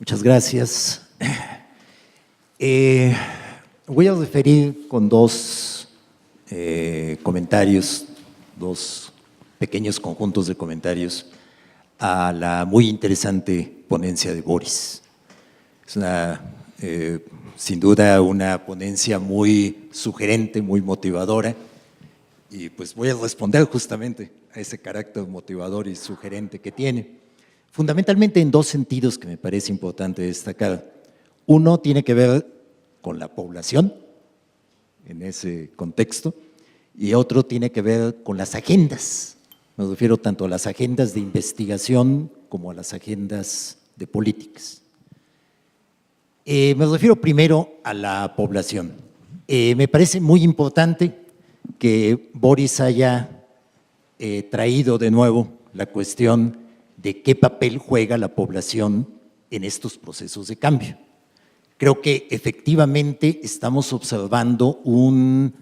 Muchas gracias. Voy a referir con dos comentarios, dos pequeños conjuntos de comentarios a la muy interesante ponencia de Boris. Es sin duda una ponencia muy sugerente, muy motivadora, y pues voy a responder justamente a ese carácter motivador y sugerente que tiene. Fundamentalmente en dos sentidos que me parece importante destacar. Uno tiene que ver con la población, en ese contexto, y otro tiene que ver con las agendas. Me refiero tanto a las agendas de investigación como a las agendas de políticas. Me refiero primero a la población. Me parece muy importante que Boris haya traído de nuevo la cuestión de qué papel juega la población en estos procesos de cambio. Creo que efectivamente estamos observando un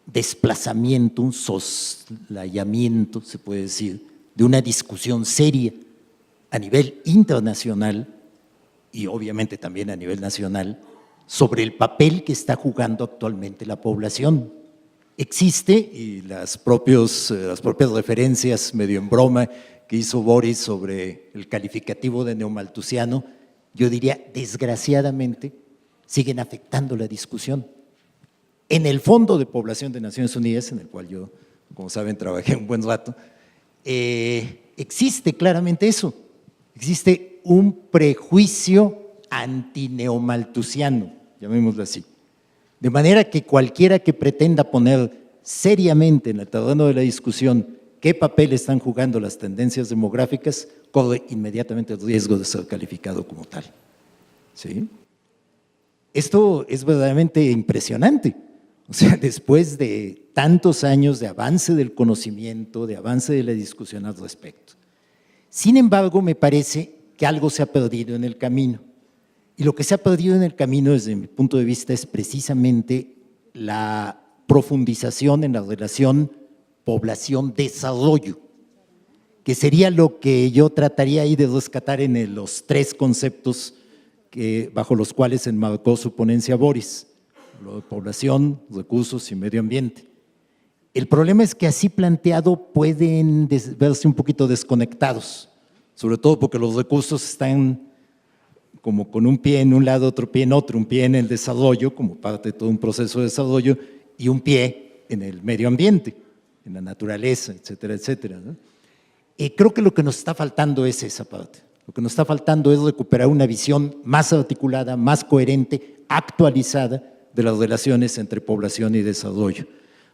desplazamiento, un soslayamiento, se puede decir, de una discusión seria a nivel internacional y obviamente también a nivel nacional sobre el papel que está jugando actualmente la población. Existe, y las propias referencias medio en broma que hizo Boris sobre el calificativo de neomalthusiano, yo diría, desgraciadamente, siguen afectando la discusión. En el Fondo de Población de Naciones Unidas, en el cual yo, como saben, trabajé un buen rato, existe claramente eso. Existe un prejuicio antineomalthusiano, llamémoslo así. De manera que cualquiera que pretenda poner seriamente en el terreno de la discusión qué papel están jugando las tendencias demográficas, corre inmediatamente el riesgo de ser calificado como tal. ¿Sí? Esto es verdaderamente impresionante. O sea, después de tantos años de avance del conocimiento, de avance de la discusión al respecto. Sin embargo, me parece que algo se ha perdido en el camino. Y lo que se ha perdido en el camino, desde mi punto de vista, es precisamente la profundización en la relación población-desarrollo, que sería lo que yo trataría ahí de rescatar en los tres conceptos bajo los cuales enmarcó su ponencia Boris: lo de población, recursos y medio ambiente. El problema es que así planteado pueden verse un poquito desconectados, sobre todo porque los recursos están como con un pie en un lado, otro pie en otro, un pie en el desarrollo como parte de todo un proceso de desarrollo y un pie en el medio ambiente, en la naturaleza, etcétera, etcétera, ¿no? Creo que lo que nos está faltando es esa parte. Lo que nos está faltando es recuperar una visión más articulada, más coherente, actualizada de las relaciones entre población y desarrollo.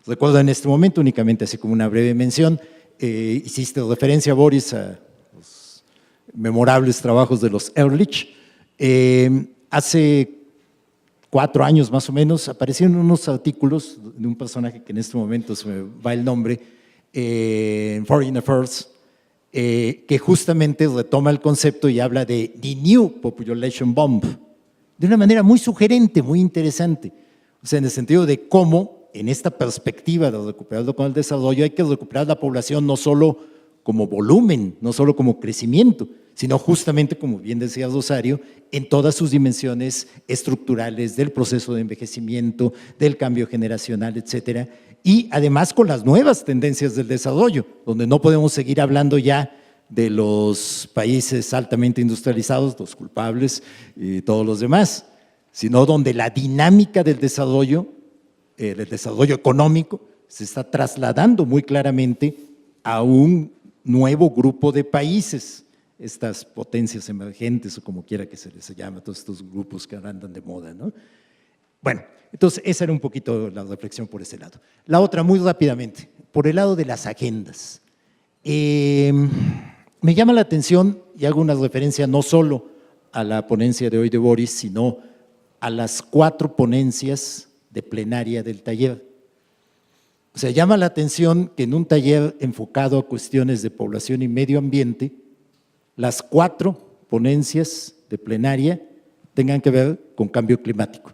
Recuerdo en este momento, únicamente así como una breve mención, hiciste referencia, Boris, a los memorables trabajos de los Ehrlich. Hace 4 años más o menos aparecieron unos artículos de un personaje que en este momento se me va el nombre, en Foreign Affairs, que justamente retoma el concepto y habla de The New Population Bomb, de una manera muy sugerente, muy interesante. O sea, en el sentido de cómo, en esta perspectiva de recuperarlo con el desarrollo, hay que recuperar la población no solo como volumen, no solo como crecimiento, sino justamente, como bien decía Rosario, en todas sus dimensiones estructurales del proceso de envejecimiento, del cambio generacional, etcétera, y además con las nuevas tendencias del desarrollo, donde no podemos seguir hablando ya de los países altamente industrializados, los culpables y todos los demás, sino donde la dinámica del desarrollo económico, se está trasladando muy claramente a un nuevo grupo de países, estas potencias emergentes o como quiera que se les llame, todos estos grupos que andan de moda, ¿no? Bueno, entonces esa era un poquito la reflexión por ese lado. La otra, muy rápidamente, por el lado de las agendas. Me llama la atención y hago una referencia no solo a la ponencia de hoy de Boris, sino a las 4 ponencias de plenaria del taller. O sea, llama la atención que en un taller enfocado a cuestiones de población y medio ambiente, las 4 ponencias de plenaria tengan que ver con cambio climático.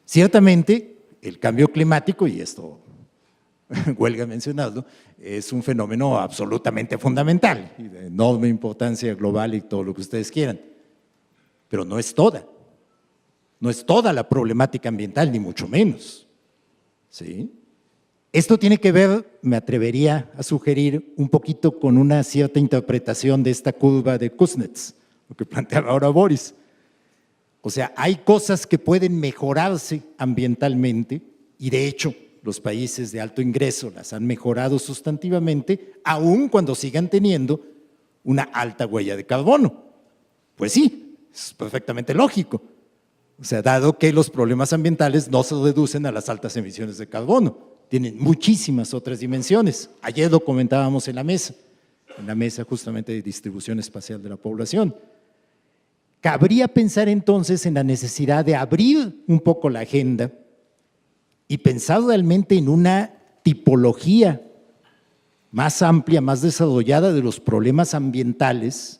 Ciertamente, el cambio climático, y esto huelga mencionarlo, es un fenómeno absolutamente fundamental y de enorme importancia global y todo lo que ustedes quieran. pero no es toda. No es toda la problemática ambiental, ni mucho menos. ¿Sí? Esto tiene que ver, me atrevería a sugerir, un poquito con una cierta interpretación de esta curva de Kuznets, lo que planteaba ahora Boris. O sea, hay cosas que pueden mejorarse ambientalmente y de hecho los países de alto ingreso las han mejorado sustantivamente, aun cuando sigan teniendo una alta huella de carbono. Pues sí, es perfectamente lógico. O sea, dado que los problemas ambientales no se reducen a las altas emisiones de carbono, tienen muchísimas otras dimensiones. Ayer lo comentábamos en la mesa justamente de distribución espacial de la población. Cabría pensar entonces en la necesidad de abrir un poco la agenda y pensar realmente en una tipología más amplia, más desarrollada de los problemas ambientales,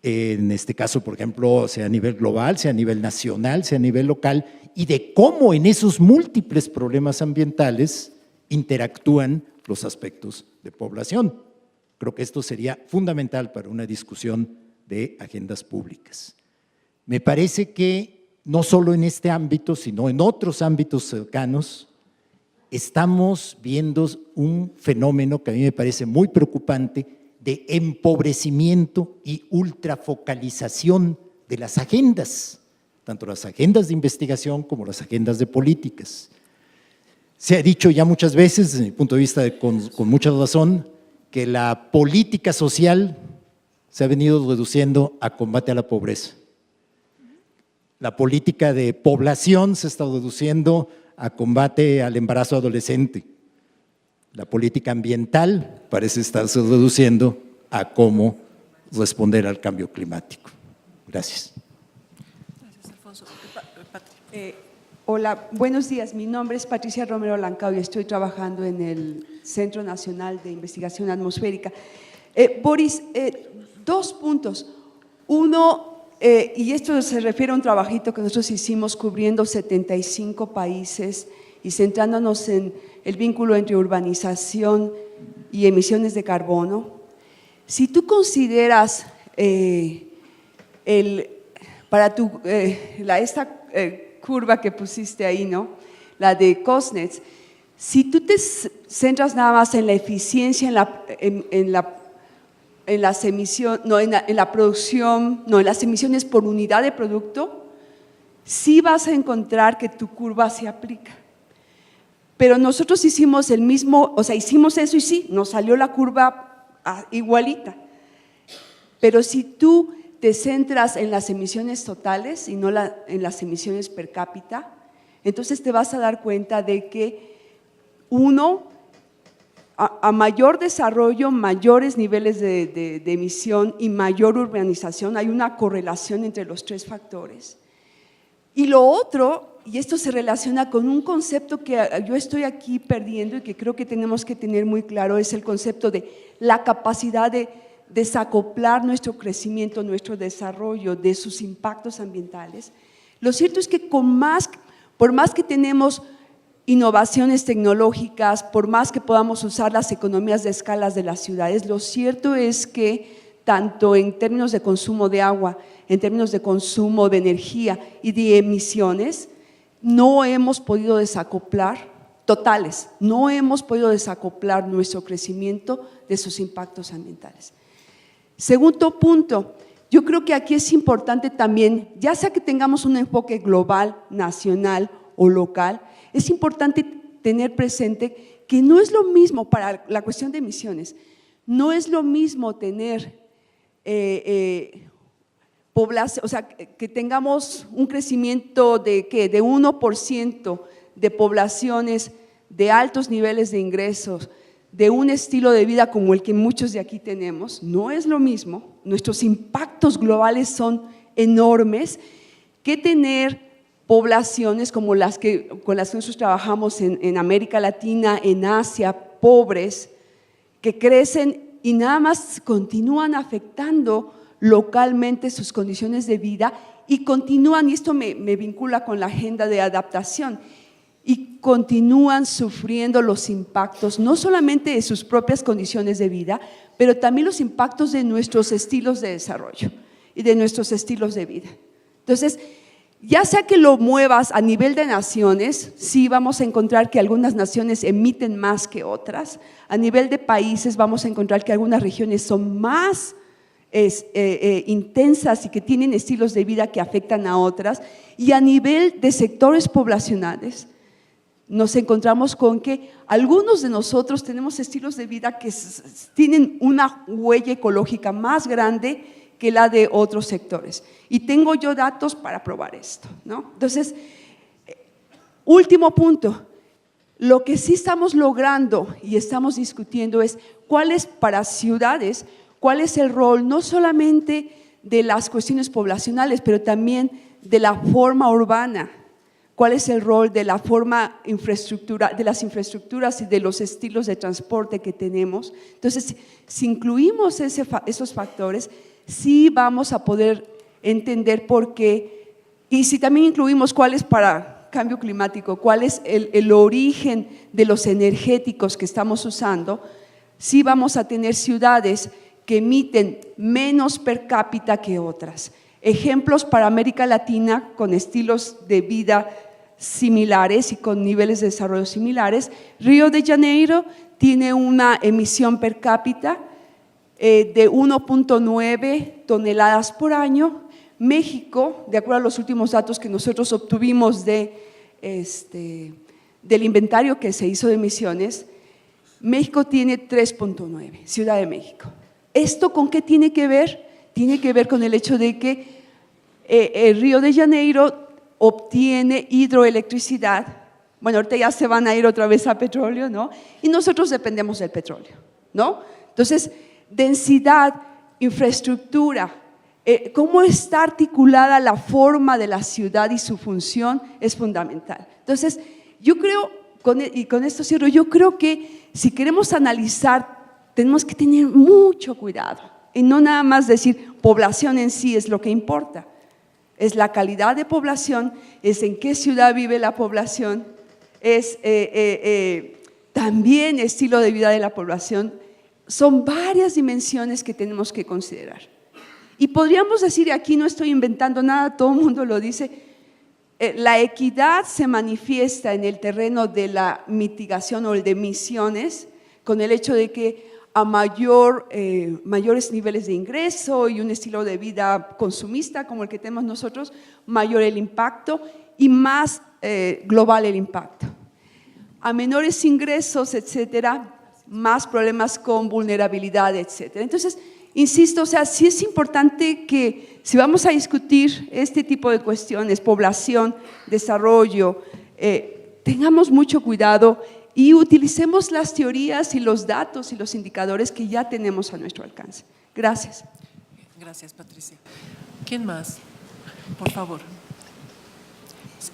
en este caso, por ejemplo, sea a nivel global, sea a nivel nacional, sea a nivel local, y de cómo en esos múltiples problemas ambientales interactúan los aspectos de población. Creo que esto sería fundamental para una discusión de agendas públicas. Me parece que no solo en este ámbito, sino en otros ámbitos cercanos, estamos viendo un fenómeno que a mí me parece muy preocupante de empobrecimiento y ultrafocalización de las agendas, tanto las agendas de investigación como las agendas de políticas. Se ha dicho ya muchas veces, desde mi punto de vista con mucha razón, que la política social se ha venido reduciendo a combate a la pobreza. La política de población se está reduciendo a combate al embarazo adolescente. La política ambiental parece estarse reduciendo a cómo responder al cambio climático. Gracias. Gracias, Alfonso. Hola, buenos días. Mi nombre es Patricia Romero Lancao y estoy trabajando en el Centro Nacional de Investigación Atmosférica. Boris, dos puntos. Uno, y esto se refiere a un trabajito que nosotros hicimos cubriendo 75 países y centrándonos en el vínculo entre urbanización y emisiones de carbono. Si tú consideras esta curva que pusiste ahí, ¿no?, la de Kuznets, si tú te centras nada más en la eficiencia, en las emisiones, en la producción, en las emisiones por unidad de producto, sí vas a encontrar que tu curva se aplica. Pero nosotros hicimos el mismo, o sea, hicimos eso y sí, nos salió la curva igualita. Pero si tú te centras en las emisiones totales y no en las emisiones per cápita, entonces te vas a dar cuenta de que a mayor desarrollo, mayores niveles de emisión y mayor urbanización, hay una correlación entre los tres factores. Y lo otro, y esto se relaciona con un concepto que yo estoy aquí perdiendo y que creo que tenemos que tener muy claro, es el concepto de la capacidad de desacoplar nuestro crecimiento, nuestro desarrollo de sus impactos ambientales. Lo cierto es que por más que tenemos innovaciones tecnológicas, por más que podamos usar las economías de escalas de las ciudades, lo cierto es que tanto en términos de consumo de agua, en términos de consumo de energía y de emisiones, no hemos podido desacoplar, totales, no hemos podido desacoplar nuestro crecimiento de sus impactos ambientales. Segundo punto, yo creo que aquí es importante también, ya sea que tengamos un enfoque global, nacional o local, es importante tener presente que no es lo mismo para la cuestión de emisiones, no es lo mismo tener población, o sea, que tengamos un crecimiento de 1% de poblaciones de altos niveles de ingresos, de un estilo de vida como el que muchos de aquí tenemos, no es lo mismo, nuestros impactos globales son enormes, que tener poblaciones como con las que nosotros trabajamos en América Latina, en Asia, pobres, que crecen y nada más continúan afectando localmente sus condiciones de vida y continúan, y esto me vincula con la agenda de adaptación, y continúan sufriendo los impactos no solamente de sus propias condiciones de vida, pero también los impactos de nuestros estilos de desarrollo. y de nuestros estilos de vida. Entonces, ya sea que lo muevas a nivel de naciones, sí vamos a encontrar que algunas naciones emiten más que otras. A nivel de países vamos a encontrar que algunas regiones son más intensas y que tienen estilos de vida que afectan a otras. Y a nivel de sectores poblacionales, nos encontramos con que algunos de nosotros tenemos estilos de vida que tienen una huella ecológica más grande que la de otros sectores. Y tengo yo datos para probar esto, ¿no? Entonces, último punto, lo que sí estamos logrando y estamos discutiendo es cuál es para ciudades, cuál es el rol no solamente de las cuestiones poblacionales, pero también de la forma urbana. ¿Cuál es el rol de la forma infraestructura, de las infraestructuras y de los estilos de transporte que tenemos? Entonces, si incluimos esos factores, sí vamos a poder entender por qué, y si también incluimos cuál es para cambio climático, cuál es el origen de los energéticos que estamos usando, sí vamos a tener ciudades que emiten menos per cápita que otras. Ejemplos para América Latina con estilos de vida similares y con niveles de desarrollo similares. Río de Janeiro tiene una emisión per cápita de 1.9 toneladas por año. México, de acuerdo a los últimos datos que nosotros obtuvimos del inventario que se hizo de emisiones, México tiene 3.9, Ciudad de México. ¿Esto con qué tiene que ver? Tiene que ver con el hecho de que el Río de Janeiro obtiene hidroelectricidad. Bueno, ahorita ya se van a ir otra vez a petróleo, ¿no? Y nosotros dependemos del petróleo, ¿no? Entonces, densidad, infraestructura, cómo está articulada la forma de la ciudad y su función es fundamental. Entonces, yo creo, y con esto cierro, yo creo que si queremos analizar, tenemos que tener mucho cuidado y no nada más decir población en sí es lo que importa. Es la calidad de población, es en qué ciudad vive la población, es también estilo de vida de la población. Son varias dimensiones que tenemos que considerar. Y podríamos decir, y aquí no estoy inventando nada, todo el mundo lo dice, la equidad se manifiesta en el terreno de la mitigación o el de emisiones, con el hecho de que a mayores niveles de ingreso y un estilo de vida consumista como el que tenemos nosotros, mayor el impacto y más global el impacto. A menores ingresos, etcétera, más problemas con vulnerabilidad, etcétera. Entonces, insisto, o sea, sí es importante que si vamos a discutir este tipo de cuestiones, población, desarrollo, tengamos mucho cuidado y utilicemos las teorías y los datos y los indicadores que ya tenemos a nuestro alcance. Gracias. Gracias, Patricia. ¿Quién más? Por favor.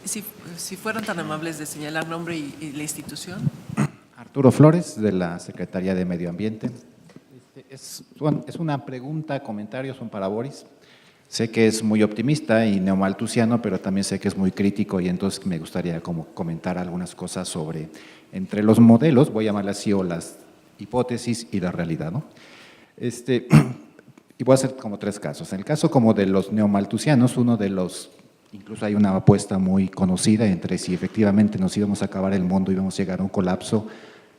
Si fueran tan amables de señalar nombre y la institución. Arturo Flores, de la Secretaría de Medio Ambiente. Es una pregunta, comentario, son para Boris. Sé que es muy optimista y neomalthusiano, pero también sé que es muy crítico y entonces me gustaría como comentar algunas cosas sobre, entre los modelos, voy a llamarlas así, o las hipótesis y la realidad, ¿no? Y voy a hacer como tres casos. En el caso como de los neomalthusianos, uno de los, incluso hay una apuesta muy conocida entre si efectivamente nos íbamos a acabar el mundo, íbamos a llegar a un colapso,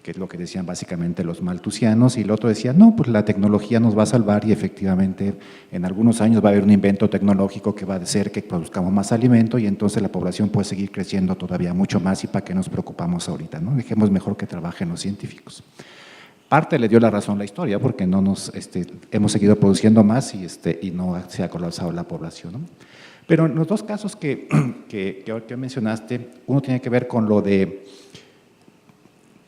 que es lo que decían básicamente los malthusianos, y el otro decía, no, pues la tecnología nos va a salvar y efectivamente en algunos años va a haber un invento tecnológico que va a hacer que produzcamos más alimento y entonces la población puede seguir creciendo todavía mucho más y para qué nos preocupamos ahorita, ¿no? Dejemos mejor que trabajen los científicos. Parte le dio la razón la historia porque no hemos seguido produciendo más y no se ha colapsado la población, ¿no? Pero en los dos casos que mencionaste, uno tiene que ver con lo de,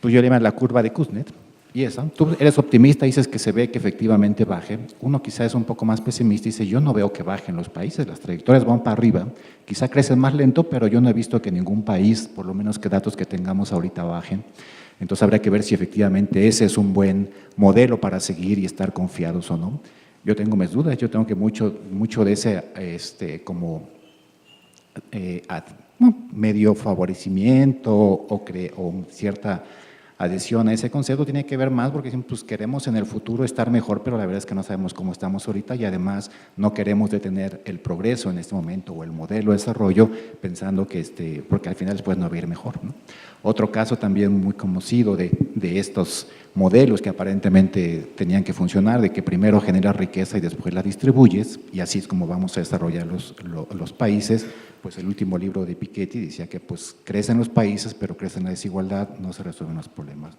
pues yo le llamo la curva de Kuznets, y esa, tú eres optimista, dices que se ve que efectivamente baje, uno quizá es un poco más pesimista y dice, yo no veo que bajen los países, las trayectorias van para arriba, quizá crecen más lento, pero yo no he visto que ningún país, por lo menos que datos que tengamos ahorita bajen, entonces habrá que ver si efectivamente ese es un buen modelo para seguir y estar confiados o no. Yo tengo mis dudas, yo tengo que mucho de ese medio favorecimiento o cierta adhesión a ese concepto tiene que ver más porque pues, queremos en el futuro estar mejor, pero la verdad es que no sabemos cómo estamos ahorita y además no queremos detener el progreso en este momento o el modelo de desarrollo pensando que porque al final después no va a ir mejor, ¿no? Otro caso también muy conocido de estos modelos que aparentemente tenían que funcionar, de que primero generas riqueza y después la distribuyes, y así es como vamos a desarrollar los países. Pues el último libro de Piketty decía que pues crecen los países, pero crece la desigualdad, no se resuelven los problemas.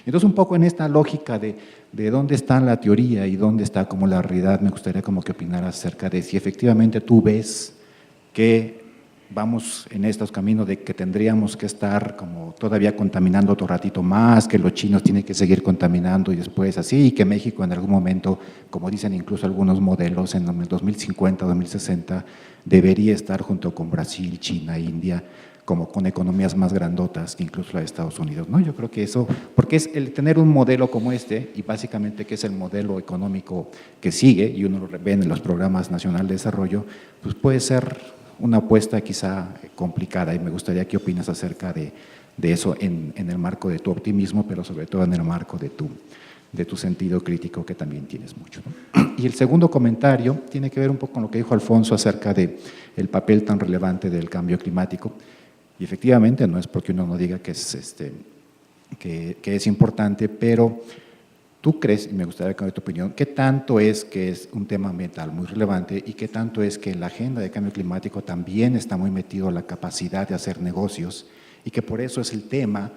Entonces un poco en esta lógica de dónde está la teoría y dónde está como la realidad, me gustaría como que opinaras acerca de si efectivamente tú ves que vamos en estos caminos de que tendríamos que estar como todavía contaminando otro ratito más, que los chinos tienen que seguir contaminando y después así, y que México en algún momento, como dicen incluso algunos modelos, en el 2050, 2060, debería estar junto con Brasil, China, India, como con economías más grandotas que incluso la de Estados Unidos, ¿no? Yo creo que eso, porque es el tener un modelo como este, y básicamente que es el modelo económico que sigue, y uno lo ve en los programas nacionales de desarrollo, pues puede ser una apuesta quizá complicada y me gustaría que opinas acerca de eso en el marco de tu optimismo, pero sobre todo en el marco de tu sentido crítico que también tienes mucho, ¿no? Y el segundo comentario tiene que ver un poco con lo que dijo Alfonso acerca de el papel tan relevante del cambio climático y efectivamente no es porque uno no diga que es importante, pero ¿tú crees, y me gustaría conocer tu opinión, qué tanto es que es un tema ambiental muy relevante y qué tanto es que en la agenda de cambio climático también está muy metido la capacidad de hacer negocios y que por eso es el tema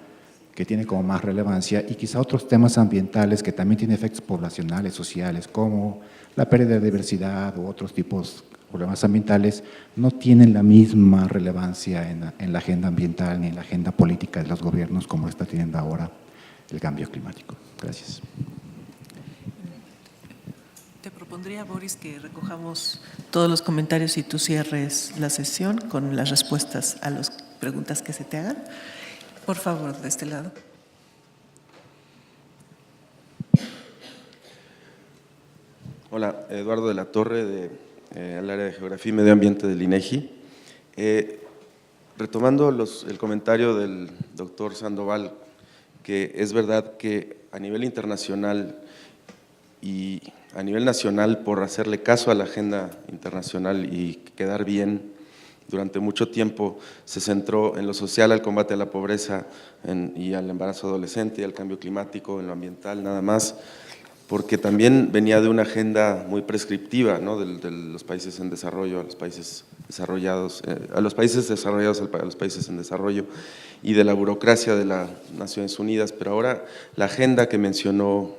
que tiene como más relevancia y quizá otros temas ambientales que también tienen efectos poblacionales, sociales, como la pérdida de diversidad u otros tipos de problemas ambientales, no tienen la misma relevancia en la agenda ambiental ni en la agenda política de los gobiernos como está teniendo ahora el cambio climático? Gracias. Te propondría, Boris, que recojamos todos los comentarios y tú cierres la sesión con las respuestas a las preguntas que se te hagan. Por favor, de este lado. Hola, Eduardo de la Torre, del área de Geografía y Medio Ambiente del INEGI. Retomando el comentario del doctor Sandoval, que es verdad que a nivel internacional y a nivel nacional, por hacerle caso a la agenda internacional y quedar bien, durante mucho tiempo se centró en lo social, al combate a la pobreza y al embarazo adolescente y al cambio climático, en lo ambiental nada más, porque también venía de una agenda muy prescriptiva, ¿no? de los países en desarrollo a los países desarrollados, a los países desarrollados a los países en desarrollo y de la burocracia de las Naciones Unidas, pero ahora la agenda que mencionó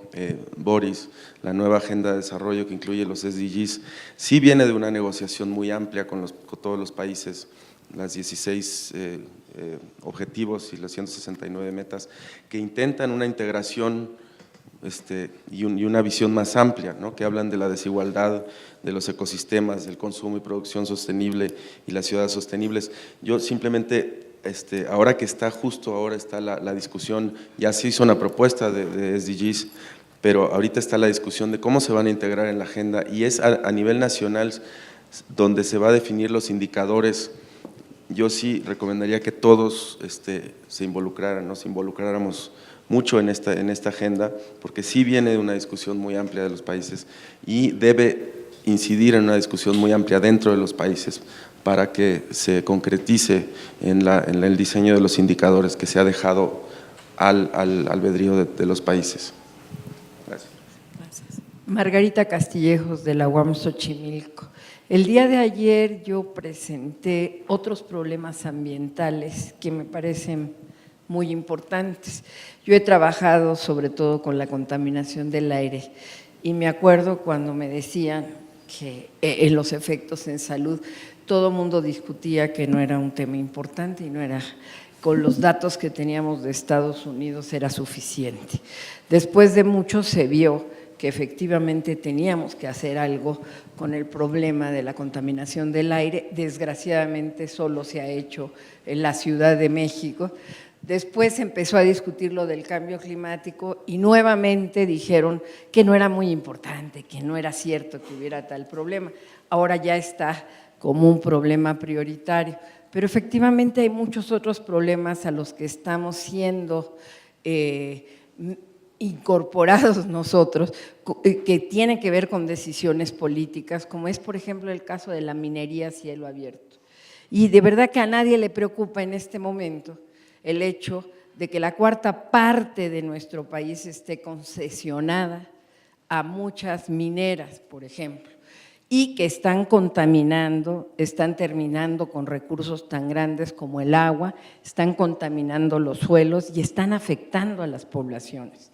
Boris, la nueva agenda de desarrollo que incluye los SDGs, sí viene de una negociación muy amplia con todos los países, las 16 objetivos y las 169 metas, que intentan una integración y una visión más amplia, ¿no? Que hablan de la desigualdad, de los ecosistemas, del consumo y producción sostenible y las ciudades sostenibles. Yo simplemente, ahora que justo ahora está la discusión, ya se hizo una propuesta de SDGs, pero ahorita está la discusión de cómo se van a integrar en la agenda y es a nivel nacional donde se va a definir los indicadores. Yo sí recomendaría que todos se involucraran, nos involucráramos mucho en esta agenda, porque sí viene de una discusión muy amplia de los países y debe incidir en una discusión muy amplia dentro de los países para que se concretice en el diseño de los indicadores que se ha dejado al albedrío de los países. Gracias. Gracias. Margarita Castillejos, de la UAM Xochimilco. El día de ayer yo presenté otros problemas ambientales que me parecen muy importantes. Yo he trabajado sobre todo con la contaminación del aire y me acuerdo cuando me decían que en los efectos en salud todo el mundo discutía que no era un tema importante y no era, con los datos que teníamos de Estados Unidos era suficiente. Después de mucho se vio que efectivamente teníamos que hacer algo con el problema de la contaminación del aire. Desgraciadamente solo se ha hecho en la Ciudad de México. Después empezó a discutir lo del cambio climático y nuevamente dijeron que no era muy importante, que no era cierto que hubiera tal problema. Ahora ya está como un problema prioritario, pero efectivamente hay muchos otros problemas a los que estamos siendo incorporados nosotros, que tiene que ver con decisiones políticas, como es, por ejemplo, el caso de la minería a cielo abierto. Y de verdad que a nadie le preocupa en este momento el hecho de que la cuarta parte de nuestro país esté concesionada a muchas mineras, por ejemplo, y que están contaminando, están terminando con recursos tan grandes como el agua, están contaminando los suelos y están afectando a las poblaciones.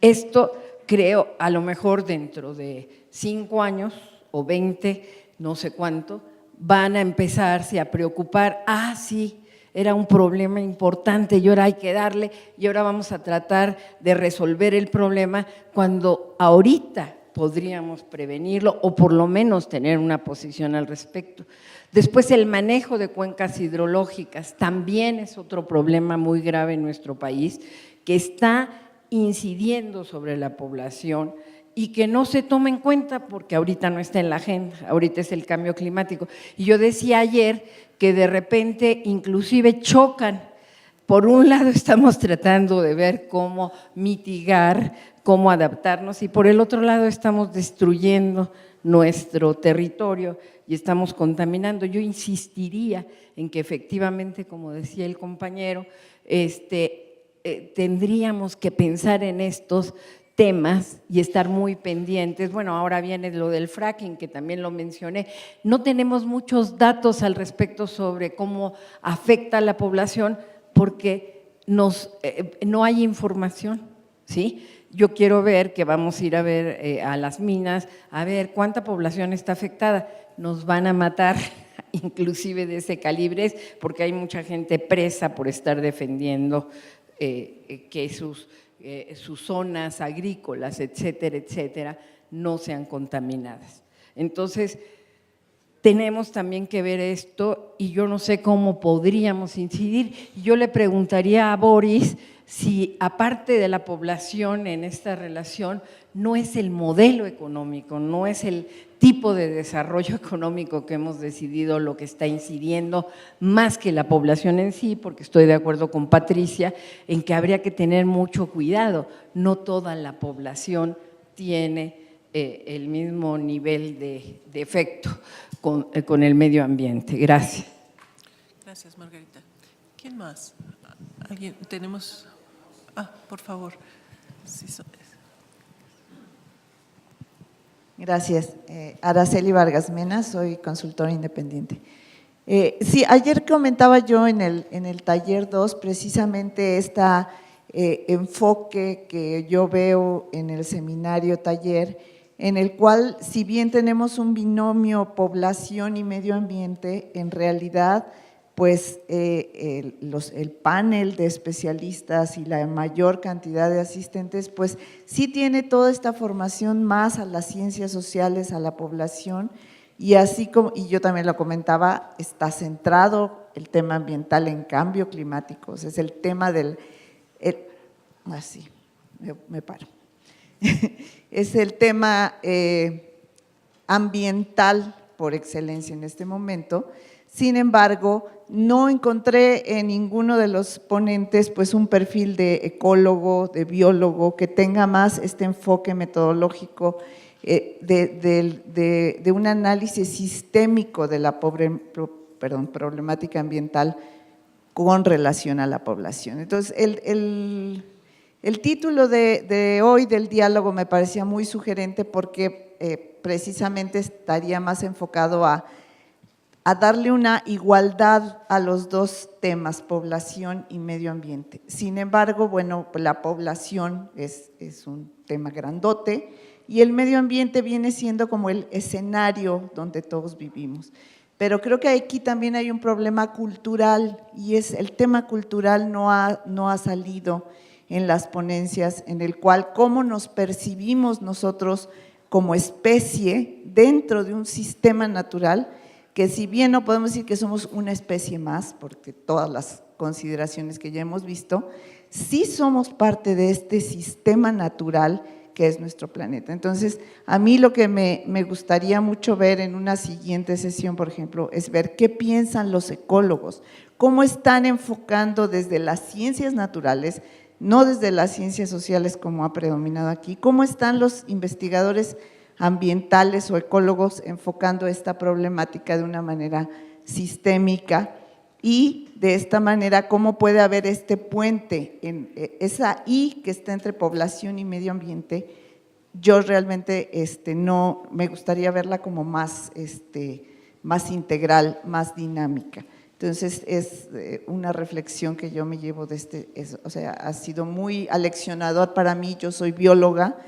Esto creo, a lo mejor dentro de 5 años o 20, no sé cuánto, van a empezarse a preocupar, sí, era un problema importante y ahora hay que darle y ahora vamos a tratar de resolver el problema cuando ahorita podríamos prevenirlo o por lo menos tener una posición al respecto. Después, el manejo de cuencas hidrológicas también es otro problema muy grave en nuestro país, que está incidiendo sobre la población y que no se toma en cuenta porque ahorita no está en la agenda, ahorita es el cambio climático. Y yo decía ayer que de repente inclusive chocan. Por un lado estamos tratando de ver cómo mitigar, cómo adaptarnos, y por el otro lado estamos destruyendo nuestro territorio y estamos contaminando. Yo insistiría en que efectivamente, como decía el compañero, tendríamos que pensar en estos temas y estar muy pendientes. Bueno, ahora viene lo del fracking, que también lo mencioné. No tenemos muchos datos al respecto sobre cómo afecta a la población porque no hay información, ¿sí? Yo quiero ver que vamos a ir a ver a las minas, a ver cuánta población está afectada. Nos van a matar inclusive de ese calibre, porque hay mucha gente presa por estar defendiendo que sus zonas agrícolas, etcétera, etcétera, no sean contaminadas. Entonces, tenemos también que ver esto y yo no sé cómo podríamos incidir. Yo le preguntaría a Boris si, aparte de la población en esta relación, no es el modelo económico, no es el tipo de desarrollo económico que hemos decidido lo que está incidiendo más que la población en sí, porque estoy de acuerdo con Patricia en que habría que tener mucho cuidado. No toda la población tiene el mismo nivel de efecto con el medio ambiente. Gracias. Gracias, Margarita. ¿Quién más? ¿Alguien? Tenemos… por favor. Sí, Gracias. Araceli Vargas Mena, soy consultora independiente. Sí, ayer comentaba yo en el taller 2 precisamente este enfoque que yo veo en el seminario taller, en el cual, si bien tenemos un binomio población y medio ambiente, en realidad pues el panel de especialistas y la mayor cantidad de asistentes, pues sí tiene toda esta formación más a las ciencias sociales, a la población, y así como, y yo también lo comentaba, está centrado el tema ambiental en cambio climático, o sea, es el tema me paro, es el tema ambiental por excelencia en este momento. Sin embargo, no encontré en ninguno de los ponentes pues un perfil de ecólogo, de biólogo, que tenga más este enfoque metodológico de un análisis sistémico de la problemática ambiental con relación a la población. Entonces, el título de hoy del diálogo me parecía muy sugerente porque precisamente estaría más enfocado a darle una igualdad a los dos temas, población y medio ambiente. Sin embargo, bueno, la población es un tema grandote y el medio ambiente viene siendo como el escenario donde todos vivimos. Pero creo que aquí también hay un problema cultural y el tema cultural no ha salido en las ponencias, en el cual cómo nos percibimos nosotros como especie dentro de un sistema natural, que si bien no podemos decir que somos una especie más, porque todas las consideraciones que ya hemos visto, sí somos parte de este sistema natural que es nuestro planeta. Entonces, a mí lo que me gustaría mucho ver en una siguiente sesión, por ejemplo, es ver qué piensan los ecólogos, cómo están enfocando desde las ciencias naturales, no desde las ciencias sociales como ha predominado aquí. ¿Cómo están los investigadores ambientales o ecólogos enfocando esta problemática de una manera sistémica? Y de esta manera, ¿cómo puede haber este puente, en esa I que está entre población y medio ambiente? Yo realmente no me gustaría verla como más integral, más dinámica. Entonces, es una reflexión que yo me llevo de o sea, ha sido muy aleccionador para mí. Yo soy bióloga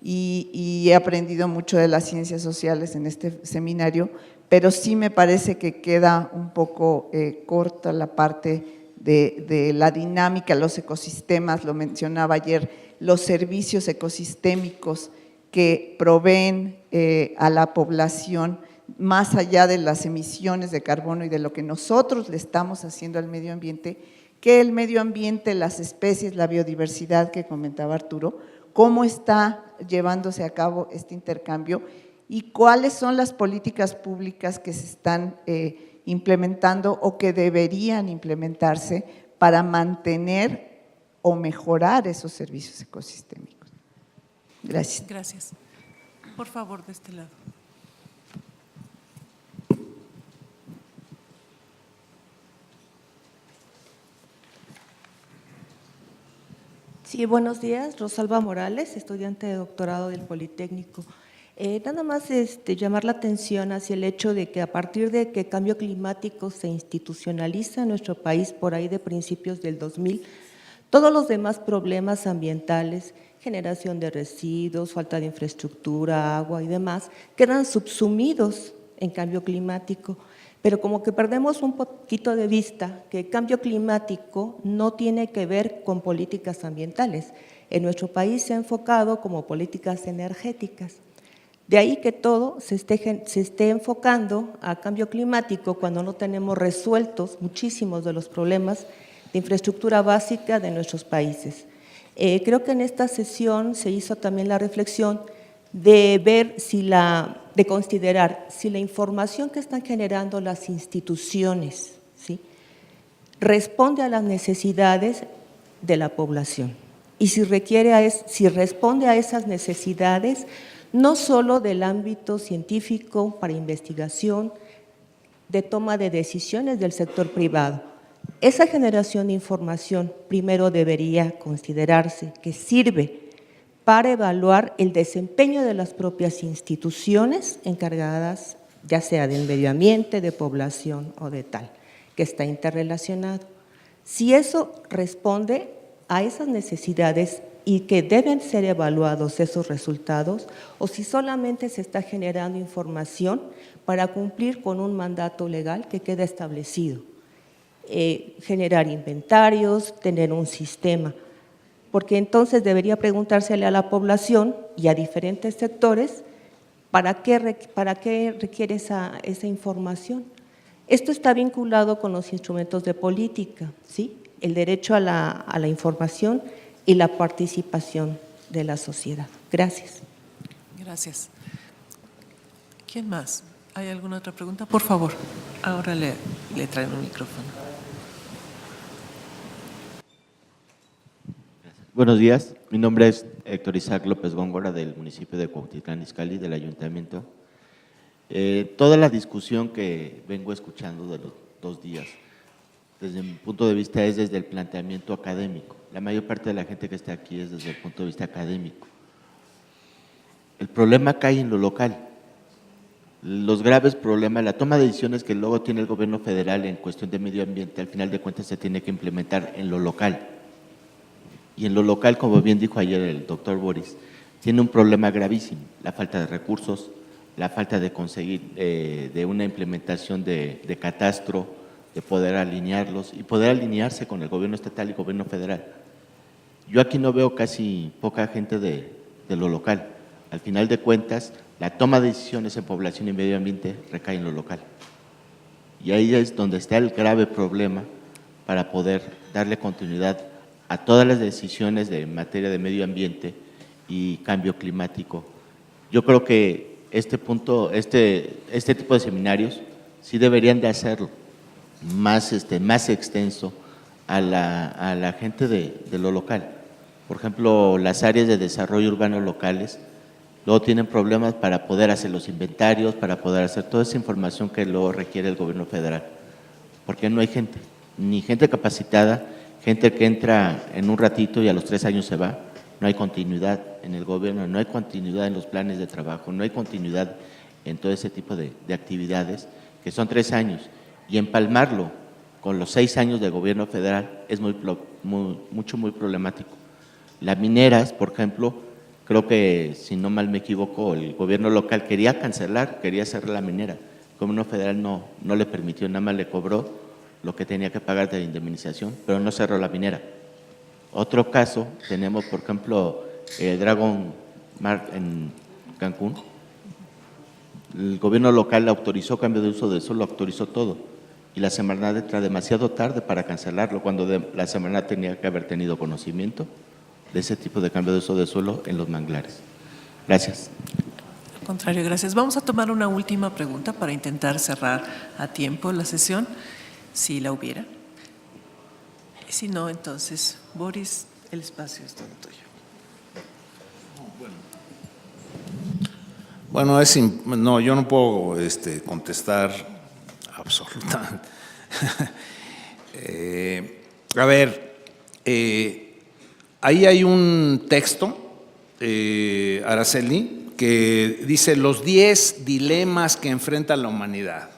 y he aprendido mucho de las ciencias sociales en este seminario, pero sí me parece que queda un poco corta la parte de la dinámica, los ecosistemas, lo mencionaba ayer, los servicios ecosistémicos que proveen a la población, más allá de las emisiones de carbono y de lo que nosotros le estamos haciendo al medio ambiente, que el medio ambiente, las especies, la biodiversidad que comentaba Arturo, cómo está llevándose a cabo este intercambio y cuáles son las políticas públicas que se están implementando o que deberían implementarse para mantener o mejorar esos servicios ecosistémicos. Gracias. Gracias. Por favor, de este lado. Sí, buenos días. Rosalba Morales, estudiante de doctorado del Politécnico. Nada más llamar la atención hacia el hecho de que a partir de que el cambio climático se institucionaliza en nuestro país por ahí de principios del 2000, todos los demás problemas ambientales, generación de residuos, falta de infraestructura, agua y demás, quedan subsumidos en cambio climático. Pero como que perdemos un poquito de vista que el cambio climático no tiene que ver con políticas ambientales. En nuestro país se ha enfocado como políticas energéticas. De ahí que todo se esté enfocando a cambio climático cuando no tenemos resueltos muchísimos de los problemas de infraestructura básica de nuestros países. Creo que en esta sesión se hizo también la reflexión de ver de considerar si la información que están generando las instituciones, ¿sí?, responde a las necesidades de la población y si responde a esas necesidades no solo del ámbito científico para investigación, de toma de decisiones del sector privado. Esa generación de información primero debería considerarse que sirve para evaluar el desempeño de las propias instituciones encargadas, ya sea del medio ambiente, de población o de tal, que está interrelacionado. Si eso responde a esas necesidades y que deben ser evaluados esos resultados, o si solamente se está generando información para cumplir con un mandato legal que queda establecido. Generar inventarios, tener un sistema, porque entonces debería preguntársele a la población y a diferentes sectores ¿para qué requiere esa información? Esto está vinculado con los instrumentos de política, ¿sí?, el derecho a la información y la participación de la sociedad. Gracias. Gracias. ¿Quién más? ¿Hay alguna otra pregunta? Por favor, ahora le traigo un micrófono. Buenos días, mi nombre es Héctor Isaac López Góngora del municipio de Cuautitlán Izcalli, del ayuntamiento. Toda la discusión que vengo escuchando de los 2 días, desde mi punto de vista es desde el planteamiento académico. La mayor parte de la gente que está aquí es desde el punto de vista académico. El problema cae en lo local. Los graves problemas, la toma de decisiones que luego tiene el gobierno federal en cuestión de medio ambiente, al final de cuentas se tiene que implementar en lo local. Y en lo local, como bien dijo ayer el doctor Boris, tiene un problema gravísimo, la falta de recursos, la falta de conseguir de una implementación de catastro, de poder alinearlos y poder alinearse con el gobierno estatal y gobierno federal. Yo aquí no veo casi poca gente de lo local. Al final de cuentas, la toma de decisiones en población y medio ambiente recae en lo local. Y ahí es donde está el grave problema para poder darle continuidad a todas las decisiones de materia de medio ambiente y cambio climático. Yo creo que este tipo de seminarios sí deberían de hacerlo más extenso a la gente de lo local. Por ejemplo, las áreas de desarrollo urbano locales luego tienen problemas para poder hacer los inventarios, para poder hacer toda esa información que luego requiere el gobierno federal, porque no hay gente, ni gente capacitada, gente que entra en un ratito y a los 3 años se va. No hay continuidad en el gobierno, no hay continuidad en los planes de trabajo, no hay continuidad en todo ese tipo de actividades, que son 3 años, y empalmarlo con los 6 años de gobierno federal es muy problemático. Las mineras, por ejemplo, creo que, si no mal me equivoco, el gobierno local quería cerrar la minera. El gobierno federal no le permitió, nada más le cobró lo que tenía que pagar de indemnización, pero no cerró la minera. Otro caso, tenemos, por ejemplo, Dragon Mark en Cancún. El gobierno local autorizó cambio de uso de suelo, autorizó todo, y la Semarnat entra demasiado tarde para cancelarlo, cuando la Semarnat tenía que haber tenido conocimiento de ese tipo de cambio de uso de suelo en los manglares. Gracias. Al contrario, gracias. Vamos a tomar una última pregunta para intentar cerrar a tiempo la sesión, si la hubiera. Y si no, entonces, Boris, el espacio es todo tuyo. Bueno, no, yo no puedo contestar absolutamente. A ver, ahí hay un texto, Araceli, que dice los 10 dilemas que enfrenta la humanidad.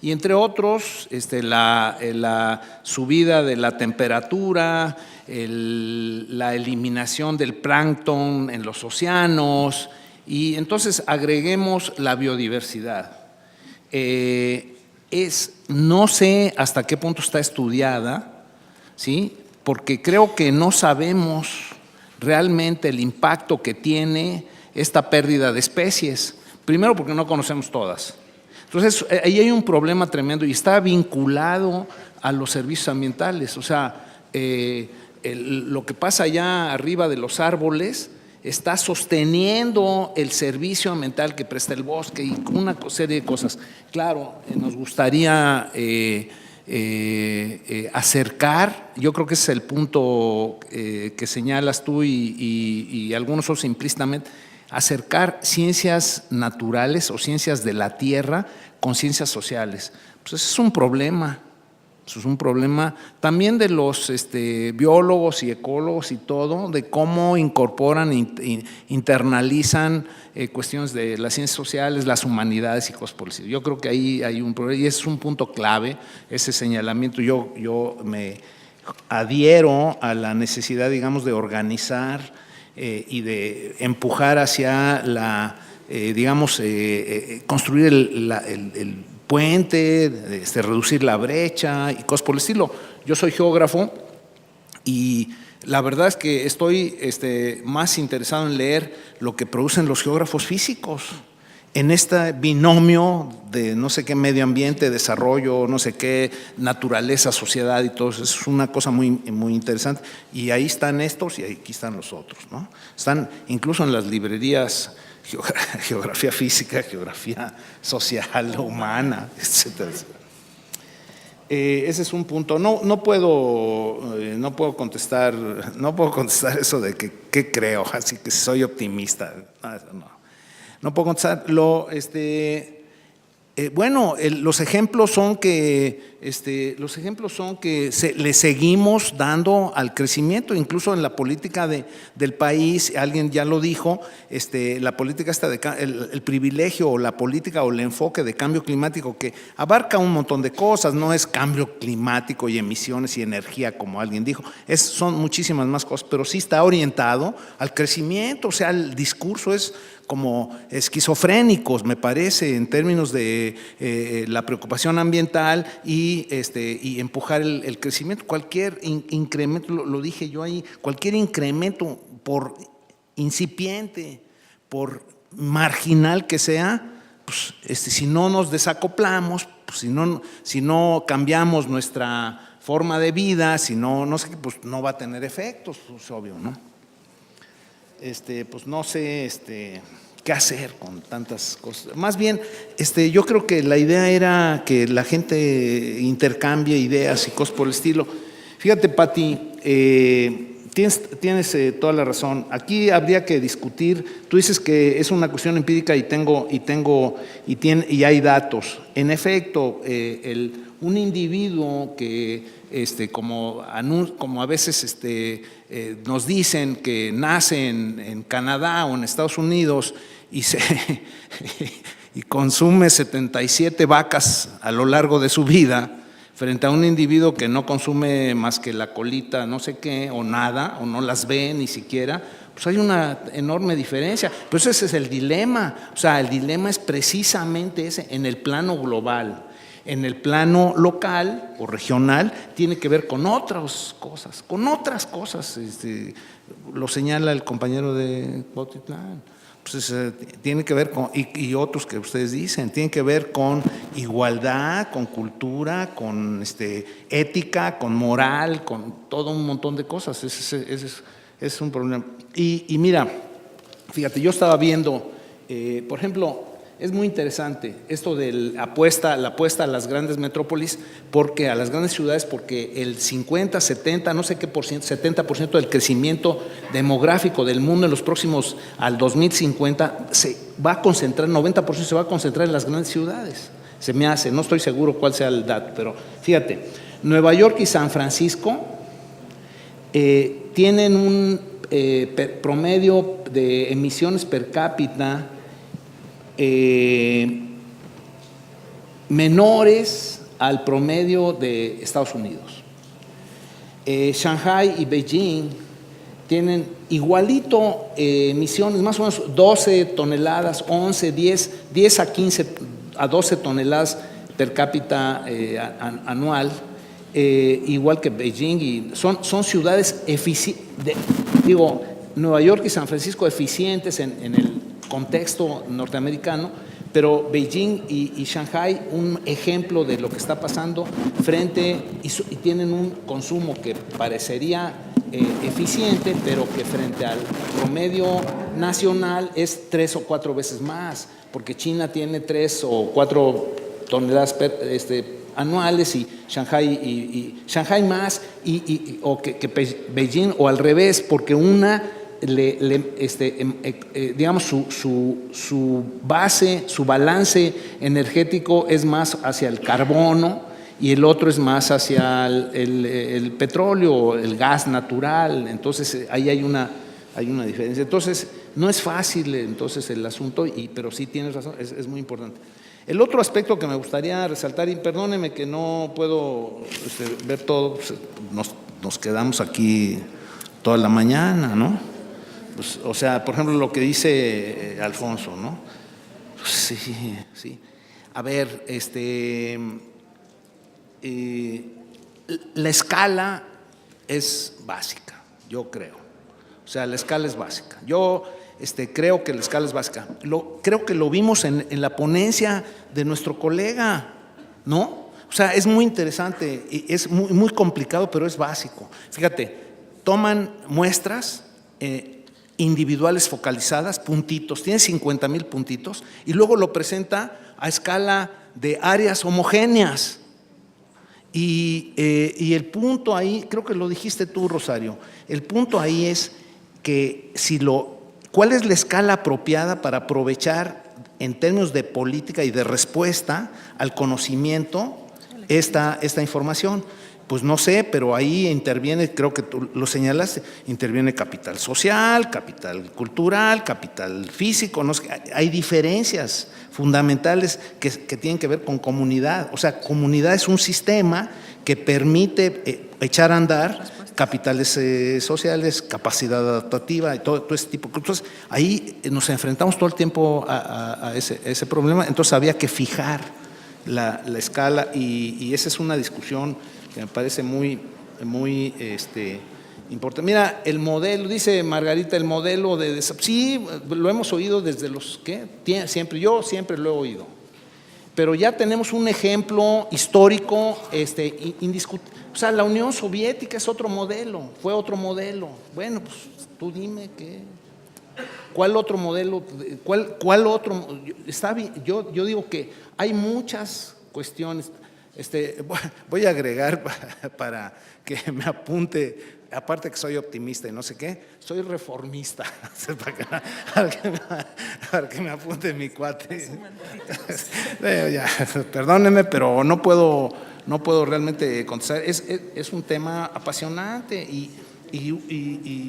Y entre otros, la subida de la temperatura, la eliminación del plancton en los océanos, y entonces agreguemos la biodiversidad. No sé hasta qué punto está estudiada, ¿sí? Porque creo que no sabemos realmente el impacto que tiene esta pérdida de especies. Primero porque no conocemos todas. Entonces, ahí hay un problema tremendo y está vinculado a los servicios ambientales. O sea, lo que pasa allá arriba de los árboles está sosteniendo el servicio ambiental que presta el bosque y una serie de cosas. Claro, nos gustaría acercar, yo creo que ese es el punto que señalas tú y algunos otros implícitamente, acercar ciencias naturales o ciencias de la tierra con ciencias sociales. Pues ese es un problema. Eso es un problema también de los biólogos y ecólogos y todo, de cómo incorporan e internalizan cuestiones de las ciencias sociales, las humanidades y cosas por el estilo. Yo creo que ahí hay un problema y ese es un punto clave, ese señalamiento. Yo me adhiero a la necesidad, digamos, de organizar y de empujar hacia la, construir el puente, reducir la brecha y cosas por el estilo. Yo soy geógrafo y la verdad es que estoy más interesado en leer lo que producen los geógrafos físicos en este binomio de no sé qué medio ambiente, desarrollo, no sé qué, naturaleza, sociedad y todo eso. Es una cosa muy, muy interesante. Y ahí están estos y aquí están los otros, ¿no? Están incluso en las librerías, geografía física, geografía social, humana, etcétera. Ese es un punto. No puedo contestar eso de que qué creo, así que soy optimista. No puedo contestar. Los ejemplos son que le seguimos dando al crecimiento, incluso en la política del país. Alguien ya lo dijo, la política el privilegio o la política o el enfoque de cambio climático, que abarca un montón de cosas. No es cambio climático y emisiones y energía, como alguien dijo, son muchísimas más cosas, pero sí está orientado al crecimiento. O sea, el discurso es como esquizofrénicos, me parece, en términos de la preocupación ambiental y empujar el crecimiento. Cualquier incremento, lo dije yo ahí, cualquier incremento, por incipiente, por marginal que sea, pues, si no nos desacoplamos, pues, si no cambiamos nuestra forma de vida, pues no va a tener efectos, es obvio, ¿no? Pues no sé qué hacer con tantas cosas. Más bien, yo creo que la idea era que la gente intercambie ideas y cosas por el estilo. Fíjate, Pati, tienes toda la razón. Aquí habría que discutir. Tú dices que es una cuestión empírica y hay datos. En efecto, un individuo que, como a veces nos dicen que nace en Canadá o en Estados Unidos y y consume 77 vacas a lo largo de su vida, frente a un individuo que no consume más que la colita, no sé qué, o nada, o no las ve ni siquiera, pues hay una enorme diferencia. Pues ese es el dilema. O sea, el dilema es precisamente ese en el plano global. En el plano local o regional tiene que ver con otras cosas, lo señala el compañero de Cuautitlán. Pues tiene que ver con, y otros que ustedes dicen, tiene que ver con igualdad, con cultura, con ética, con moral, con todo un montón de cosas. Ese es un problema. Y mira, fíjate, yo estaba viendo, por ejemplo, es muy interesante esto de la apuesta a las grandes metrópolis, a las grandes ciudades, porque el 50, 70, no sé qué por ciento, 70% del crecimiento demográfico del mundo en los próximos, al 2050, se va a concentrar, 90% se va a concentrar en las grandes ciudades. Se me hace, no estoy seguro cuál sea el dato, pero fíjate, Nueva York y San Francisco tienen un promedio de emisiones per cápita menores al promedio de Estados Unidos. Shanghai y Beijing tienen igualito emisiones, más o menos 12 toneladas, 11, 10 a 15 a 12 toneladas per cápita anual, igual que Beijing, y son ciudades eficientes, Nueva York y San Francisco eficientes en el contexto norteamericano, pero Beijing y Shanghai, un ejemplo de lo que está pasando y tienen un consumo que parecería eficiente, pero que frente al promedio nacional es 3 o 4 veces más, porque China tiene 3 o 4 toneladas anuales y Shanghai más, o que Beijing, o al revés, porque una digamos su base, su balance energético es más hacia el carbono y el otro es más hacia el petróleo, el gas natural. Entonces ahí hay una diferencia. Entonces no es fácil entonces el asunto, pero sí tienes razón, es muy importante. El otro aspecto que me gustaría resaltar, y perdóneme que no puedo ver todo, pues, nos quedamos aquí toda la mañana, ¿no? Pues, o sea, por ejemplo, lo que dice Alfonso, ¿no? Pues, sí. A ver, la escala es básica, yo creo. O sea, la escala es básica. Yo creo que la escala es básica. Creo que lo vimos en la ponencia de nuestro colega, ¿no? O sea, es muy interesante, y es muy, muy complicado, pero es básico. Fíjate, toman muestras individuales focalizadas, puntitos, tiene 50,000 puntitos, y luego lo presenta a escala de áreas homogéneas. Y el punto ahí, creo que lo dijiste tú, Rosario, el punto ahí es que ¿cuál es la escala apropiada para aprovechar en términos de política y de respuesta al conocimiento esta información? Pues no sé, pero ahí interviene, creo que tú lo señalaste, interviene capital social, capital cultural, capital físico, no sé, hay diferencias fundamentales que tienen que ver con comunidad. O sea, comunidad es un sistema que permite echar a andar capitales sociales, capacidad adaptativa y todo ese tipo de cosas. Ahí nos enfrentamos todo el tiempo a ese problema, entonces había que fijar la escala, y esa es una discusión que me parece muy importante. Mira, el modelo, dice Margarita, el modelo de sí, lo hemos oído desde yo siempre lo he oído, pero ya tenemos un ejemplo histórico indiscutible. O sea, la Unión Soviética es otro modelo, fue otro modelo. Bueno, pues tú dime ¿cuál otro modelo? ¿Cuál otro? Está bien, yo digo que hay muchas cuestiones. Voy a agregar para que me apunte, aparte que soy optimista y no sé qué, soy reformista, para que me apunte mi cuate. Ya, perdónenme, pero no puedo realmente contestar. Es un tema apasionante y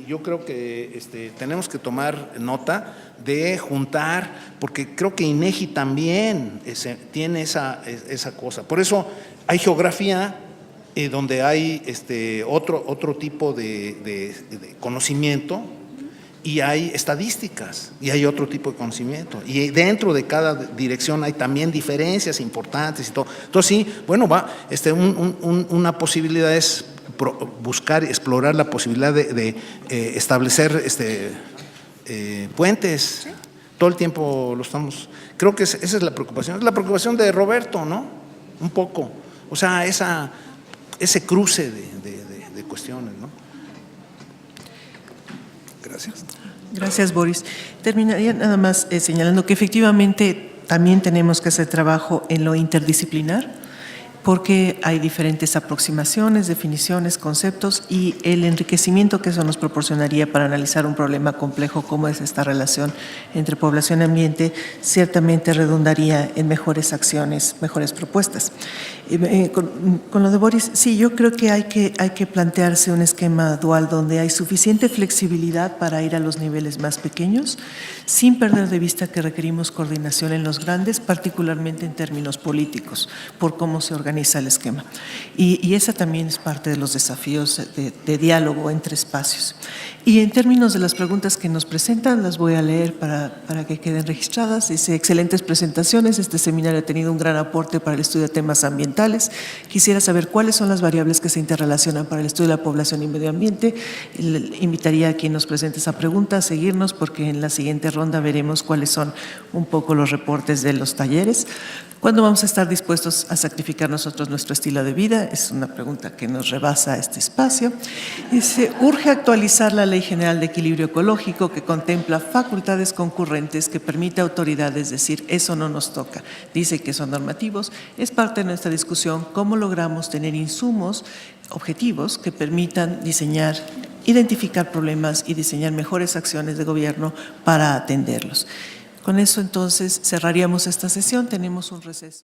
yo creo que tenemos que tomar nota de juntar, porque creo que INEGI también tiene esa cosa. Por eso hay geografía, donde hay otro tipo de conocimiento, y hay estadísticas, y hay otro tipo de conocimiento. Y dentro de cada dirección hay también diferencias importantes y todo. Entonces, sí, bueno, una posibilidad es buscar, explorar la posibilidad de establecer puentes. ¿Sí? Todo el tiempo lo estamos. Creo que esa es la preocupación. Es la preocupación de Roberto, ¿no? Un poco. O sea, ese cruce de cuestiones, ¿no? Gracias. Gracias, Boris. Terminaría nada más señalando que efectivamente también tenemos que hacer trabajo en lo interdisciplinar, porque hay diferentes aproximaciones, definiciones, conceptos, y el enriquecimiento que eso nos proporcionaría para analizar un problema complejo como es esta relación entre población y ambiente, ciertamente redundaría en mejores acciones, mejores propuestas. Con lo de Boris, sí, yo creo que hay que plantearse un esquema dual donde hay suficiente flexibilidad para ir a los niveles más pequeños, sin perder de vista que requerimos coordinación en los grandes, particularmente en términos políticos, por cómo se organiza el esquema. Y esa también es parte de los desafíos de diálogo entre espacios. Y en términos de las preguntas que nos presentan, las voy a leer para que queden registradas. Dice: excelentes presentaciones, este seminario ha tenido un gran aporte para el estudio de temas ambientales. Quisiera saber cuáles son las variables que se interrelacionan para el estudio de la población y medio ambiente. Invitaría a quien nos presente esa pregunta a seguirnos, porque en la siguiente ronda veremos cuáles son un poco los reportes de los talleres. ¿Cuándo vamos a estar dispuestos a sacrificar nosotros nuestro estilo de vida? Es una pregunta que nos rebasa este espacio. Dice: urge actualizar la Ley General de Equilibrio Ecológico, que contempla facultades concurrentes que permite a autoridades decir eso no nos toca. Dice que son normativos. Es parte de nuestra discusión cómo logramos tener insumos objetivos que permitan diseñar, identificar problemas y diseñar mejores acciones de gobierno para atenderlos. Con eso entonces cerraríamos esta sesión. Tenemos un receso.